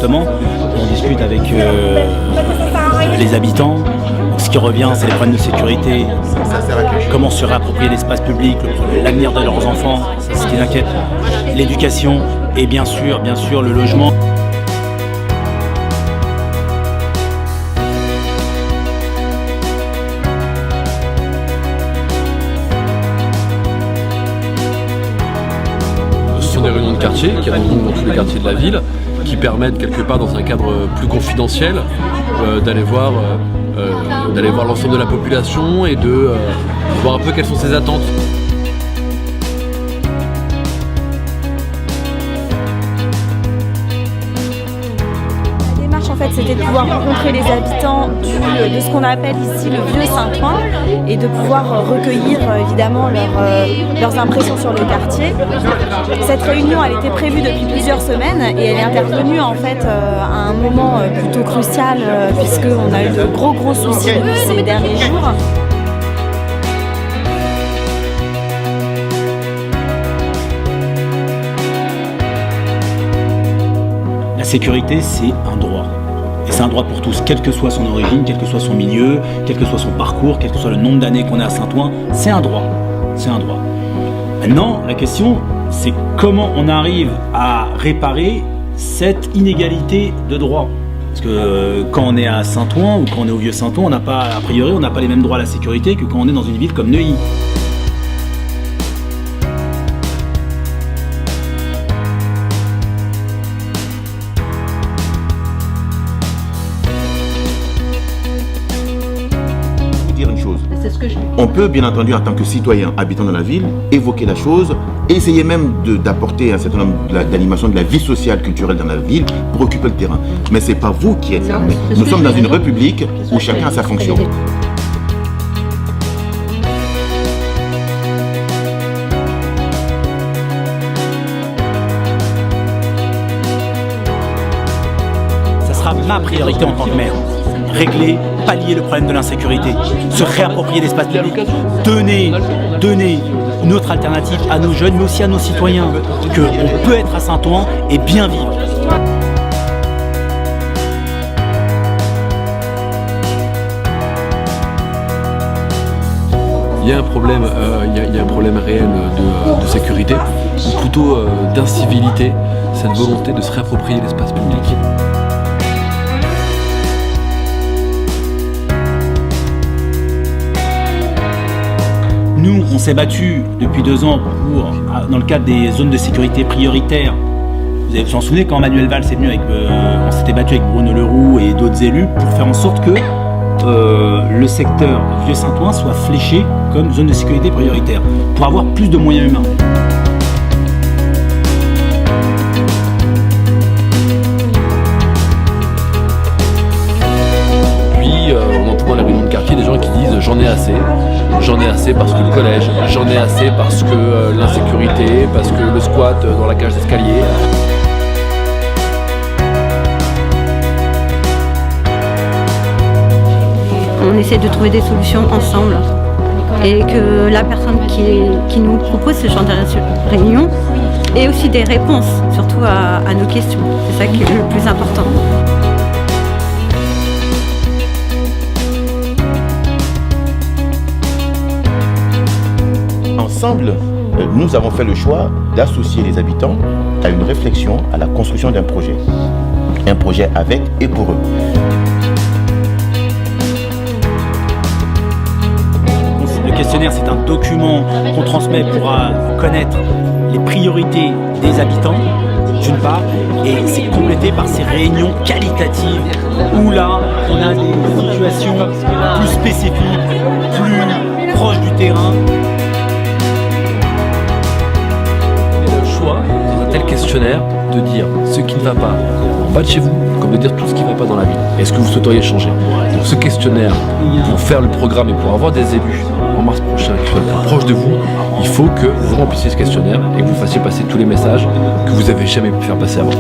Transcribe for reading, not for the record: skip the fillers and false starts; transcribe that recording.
justement, on discute avec les habitants. Ce qui revient, c'est les problèmes de sécurité, comment se réapproprier l'espace public, l'avenir de leurs enfants, c'est ce qui les inquiète, l'éducation et bien sûr le logement. Ce sont des réunions de quartier qui regroupent dans tous les quartiers de la ville, qui permettent quelque part dans un cadre plus confidentiel d'aller voir l'ensemble de la population et de voir un peu quelles sont ses attentes. La démarche en fait c'était de pouvoir rencontrer les habitants de ce qu'on appelle ici le Vieux Saint-Ouen et de pouvoir recueillir évidemment leurs impressions sur le quartier. Cette réunion elle était prévue depuis plusieurs semaines et elle est intervenue en fait à un moment plutôt crucial puisqu'on a eu de gros soucis depuis ces derniers jours. La sécurité, c'est un droit. Et c'est un droit pour tous, quelle que soit son origine, quel que soit son milieu, quel que soit son parcours, quel que soit le nombre d'années qu'on a à Saint-Ouen, c'est un droit. C'est un droit. Maintenant, la question, c'est comment on arrive à réparer cette inégalité de droits. Parce que quand on est à Saint-Ouen ou quand on est au Vieux Saint-Ouen, on n'a pas, a priori, on n'a pas les mêmes droits à la sécurité que quand on est dans une ville comme Neuilly. On peut bien entendu en tant que citoyen habitant dans la ville évoquer la chose et essayer même d'apporter un certain nombre d'animations de la vie sociale, culturelle dans la ville pour occuper le terrain. Mais c'est pas vous qui êtes armés. Nous sommes dans une république où chacun a sa fonction. Ça sera ma priorité en tant que maire. Régler, pallier le problème de l'insécurité, se réapproprier l'espace public, donner une autre alternative à nos jeunes, mais aussi à nos citoyens, qu'on peut être à Saint-Ouen et bien vivre. Il y a un problème, réel de sécurité, ou plutôt d'incivilité, cette volonté de se réapproprier l'espace public. Nous, on s'est battu depuis 2 ans dans le cadre des zones de sécurité prioritaires. Vous vous en souvenez quand Manuel Valls est venu on s'était battu avec Bruno Leroux et d'autres élus pour faire en sorte que le secteur Vieux Saint-Ouen soit fléché comme zone de sécurité prioritaire, pour avoir plus de moyens humains. On entend dans les réunions de quartier des gens qui disent j'en ai assez parce que le collège, j'en ai assez parce que l'insécurité, parce que le squat dans la cage d'escalier. On essaie de trouver des solutions ensemble et que la personne qui nous propose ce genre de réunion ait aussi des réponses, surtout à nos questions. C'est ça qui est le plus important. Ensemble, nous avons fait le choix d'associer les habitants à une réflexion, à la construction d'un projet. Un projet avec et pour eux. Le questionnaire, c'est un document qu'on transmet pour connaître les priorités des habitants, d'une part, et c'est complété par ces réunions qualitatives où là, on a des situations plus spécifiques, plus proches du terrain. Dans un tel questionnaire, de dire ce qui ne va pas en bas de chez vous, comme de dire tout ce qui ne va pas dans la ville. Est-ce que vous souhaiteriez changer? Donc ce questionnaire, pour faire le programme et pour avoir des élus en mars prochain qui soient plus proches de vous, il faut que vous remplissiez ce questionnaire et que vous fassiez passer tous les messages que vous n'avez jamais pu faire passer avant.